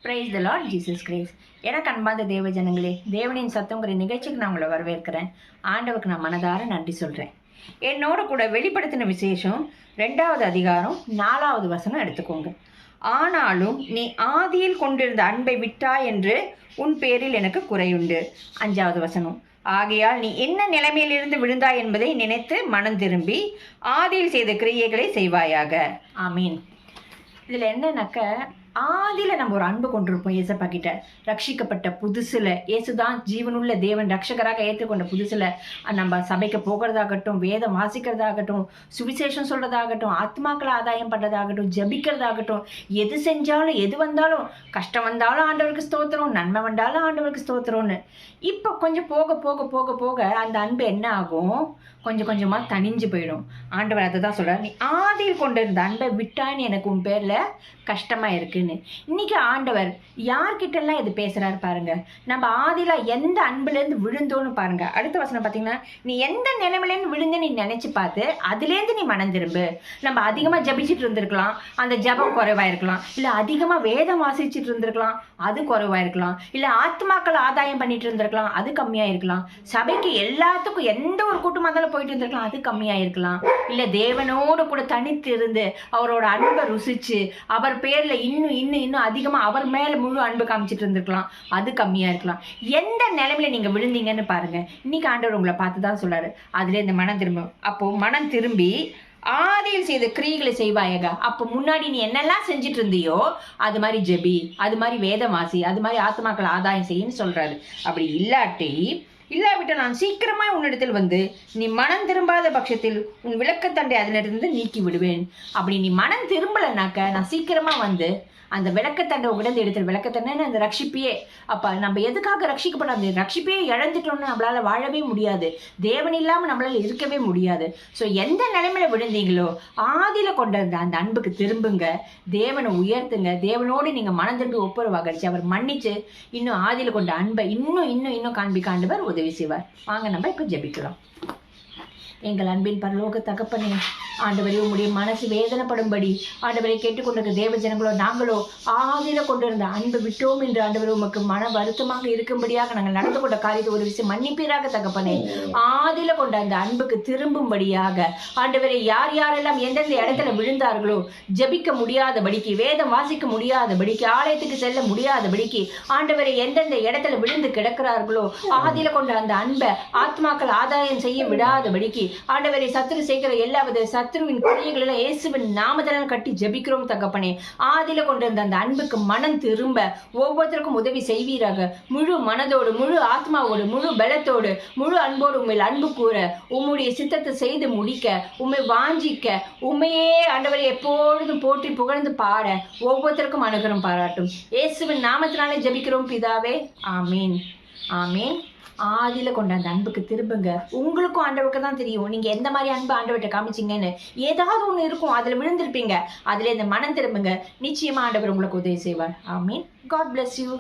Praise the Lord Jesus Christ. எனக்கு அன்பார்ந்த தேவ ஜனங்களே, தேவனின் சத்தங்கிற நிகழ்ச்சிக்கு நான் உங்களை வரவேற்கிறேன். ஆண்டவருக்கு நான் மனதார நன்றி சொல்கிறேன். என்னோட கூட வெளிப்படுத்தின விசேஷம் 2வது அதிகாரம் 4வது வசனம் எடுத்துக்கோங்க. ஆனாலும் நீ ஆதியில் கொண்டிருந்த அன்பை விட்டாய் என்று உன் பேரில் எனக்கு குறையுண்டு. 5வது வசனம். ஆகையால் நீ என்ன நிலைமையிலிருந்து விழுந்தாய் என்பதை நினைத்து மனம் திரும்பி ஆதியில் செய்த கிரியைகளை செய்வாயாக. ஆமீன். இதில் என்னன்னாக்க, ஆதியில் நம்ம ஒரு அன்பு கொண்டிருப்போம் ஏசப்பா கிட்ட. ரட்சிக்கப்பட்ட புதுசில் இயேசுதான் ஜீவனுள்ள தேவன் ரட்சகராக ஏற்றுக்கொண்ட புதுசில் நம்ம சபைக்கு போகிறதாகட்டும், வேதம் வாசிக்கிறதாகட்டும், சுவிசேஷம் சொல்கிறதாகட்டும், ஆத்மாக்களை ஆதாயம் பண்ணுறதாகட்டும், ஜபிக்கிறதாகட்டும், எது செஞ்சாலும் எது வந்தாலும், கஷ்டம் வந்தாலும் ஆண்டவருக்கு ஸ்தோத்திரம், நன்மை வந்தாலும் ஆண்டவருக்கு ஸ்தோத்திரம்னு. இப்போ கொஞ்சம் போக போக போக போக அந்த அன்பு என்ன ஆகும்? கொஞ்சம் கொஞ்சமாக தனிஞ்சு போயிடும். ஆண்டவர் அதை தான் சொல்கிறார், நீ ஆதியில் கொண்டிருந்த அன்பை விட்டான்னு எனக்கு உன் பேரில் கஷ்டமாக இருக்குன்னு. இன்னைக்கு ஆண்டவர் யார்கிட்டெல்லாம் இது பேசுகிறாரு பாருங்க. நம்ம ஆதியில் எந்த அன்புலேருந்து விழுந்தோன்னு பாருங்க. அடுத்த வசனம் பார்த்தீங்கன்னா, நீ எந்த நிலைமையிலேருந்து விழுந்து நீ நினச்சி பார்த்து அதுலேருந்து நீ மனம் திரும்பு. நம்ம அதிகமாக ஜபிச்சுட்டு இருந்திருக்கலாம், அந்த ஜபம் குறைவாக இருக்கலாம். இல்லை அதிகமாக வேதம் வாசிச்சுட்டு இருந்திருக்கலாம், அது குறைவாக இருக்கலாம். இல்லை ஆத்மாக்கள் ஆதாயம் பண்ணிட்டு இருந்திருக்கலாம், அது கம்மியாக இருக்கலாம். சபைக்கு எல்லாத்துக்கும் எந்த ஒரு கூட்டமாக இருந்தாலும் போயிட்டு இருந்திருக்கலாம், அது கம்மியாக இருக்கலாம். இல்லை தேவனோடு கூட தனித்து இருந்து அவரோட அன்பை ருசிச்சு அவர் பேரில் இன்னும் இன்னும் இன்னும் அதிகமாக அவர் மேலே முழு அன்பு காமிச்சிட்டு இருந்திருக்கலாம், அது கம்மியாக இருக்கலாம். எந்த நிலைமையில நீங்கள் விழுந்தீங்கன்னு பாருங்க. இன்னைக்கு ஆண்டவர் உங்களை பார்த்து தான் சொல்றாரு, அதுல இந்த மனம் திரும்பும். அப்போ மனம் திரும்பி ஆதியில் செய்த கிரியைகளை செய்வாயக. அப்போ முன்னாடி நீ என்னெல்லாம் செஞ்சுட்டு இருந்தியோ அது மாதிரி ஜெபி, அது மாதிரி வேதவாசி, அது மாதிரி ஆத்மாக்கள் ஆதாயம் செய்யுன்னு சொல்றாரு. அப்படி இல்லாவிட்ட நான் சீக்கிரமாய் உன்னிடத்தில் வந்து நீ மனம் திரும்பாத பட்சத்தில் உன் விளக்கத்தண்டை அதனிடந்து நீக்கி விடுவேன். அப்படி நீ மனம் திரும்பலைனாக்க நான் சீக்கிரமா வந்து அந்த விளக்கத்தண்டை உடனே எடுத்துரு. விளக்கத்தண்டை அந்த ரட்சிப்பையே, அப்போ நம்ம எதுக்காக ரட்சிக்கப்பட அந்த ரட்சிப்பையே இழந்துட்டோம்னு நம்மளால வாழவே முடியாது. தேவன் இல்லாமல் நம்மளால இருக்கவே முடியாது. ஸோ எந்த நிலைமையில விழுந்தீங்களோ ஆதியில் கொண்டிருந்த அந்த அன்புக்கு திரும்புங்க, தேவனை உயர்த்துங்க. தேவனோடு நீங்கள் மனம் திரும்பி ஒப்புரவாகரிச்சு அவர் மன்னிச்சு இன்னும் ஆதியில் கொண்ட அன்பை இன்னும் இன்னும் இன்னும் காண்பிக்க ஆண்டவர் உதவி செய்வார். வாங்க நம்ம இப்போ ஜெபிக்கலாம். எங்கள் அன்பின் பரலோக தகப்பனே, ஆண்டவரே உம்முடைய மனசு வேதனைப்படும்படி ஆண்டவரை கேட்டுக்கொண்டிருக்க தேவ ஜனங்களோ நாங்களோ ஆதியில கொண்டிருந்த அன்பு விட்டோம் என்று ஆண்டவரே உமக்கு மன வருத்தமாக இருக்கும்படியாக நாங்கள் நடந்து கொண்ட காரியத்தை ஒரு விஷயம் மன்னிப்பீராக தகப்பனே. ஆதியில கொண்ட அந்த அன்புக்கு திரும்பும்படியாக ஆண்டவரை யார் யாரெல்லாம் எந்தெந்த இடத்துல விழுந்தார்களோ, ஜபிக்க முடியாதபடிக்கு, வேதம் வாசிக்க முடியாதபடிக்கு, ஆலயத்துக்கு செல்ல முடியாதபடிக்கு ஆண்டவரை எந்தெந்த இடத்துல விழுந்து கிடக்கிறார்களோ, ஆதியில கொண்ட அந்த அன்பை ஆத்மாக்கள் ஆதாயம் செய்ய விடாதபடிக்கு ஆண்டவரை சத்துரு செய்கிற எல்லாவது சத்துருவின் கிரியைகளை இயேசுவின் நாமத்தினால் கட்டி ஜெபிக்கிறோம் தகப்பனே. ஆதியில கொண்டிருந்த அந்த அன்புக்கு மனம் திரும்ப ஒவ்வொருத்தருக்கும் உதவி செய்வீராக. முழு மனதோடு, முழு ஆத்மாவோடு, முழு பலத்தோடு, முழு அன்போடு உண்மையில் அன்பு கூற, உம்முடைய சித்தத்தை செய்து முடிக்க, உண்மை வாஞ்சிக்க, உண்மையே ஆண்டவரை எப்பொழுதும் போற்றி புகழ்ந்து பாட ஒவ்வொருத்தருக்கும் அனுகிரகம் பாராட்டும். இயேசுவின் நாமத்தினாலே ஜெபிக்கிறோம் பிதாவே. ஆமீன் ஆமீன். ஆதியில கொண்ட அந்த அன்புக்கு திரும்புங்க. உங்களுக்கும் ஆண்டவருக்கு தான் தெரியும் நீங்க எந்த மாதிரி அன்பு ஆண்டவர்கிட்ட காமிச்சிங்கன்னு. ஏதாவது ஒண்ணு இருக்கும், அதுல விழுந்திருப்பீங்க. அதுல இந்த மனம் திரும்புங்க, நிச்சயமா ஆண்டவர் உங்களுக்கு உதவி செய்வார். ஆமீன். God bless you.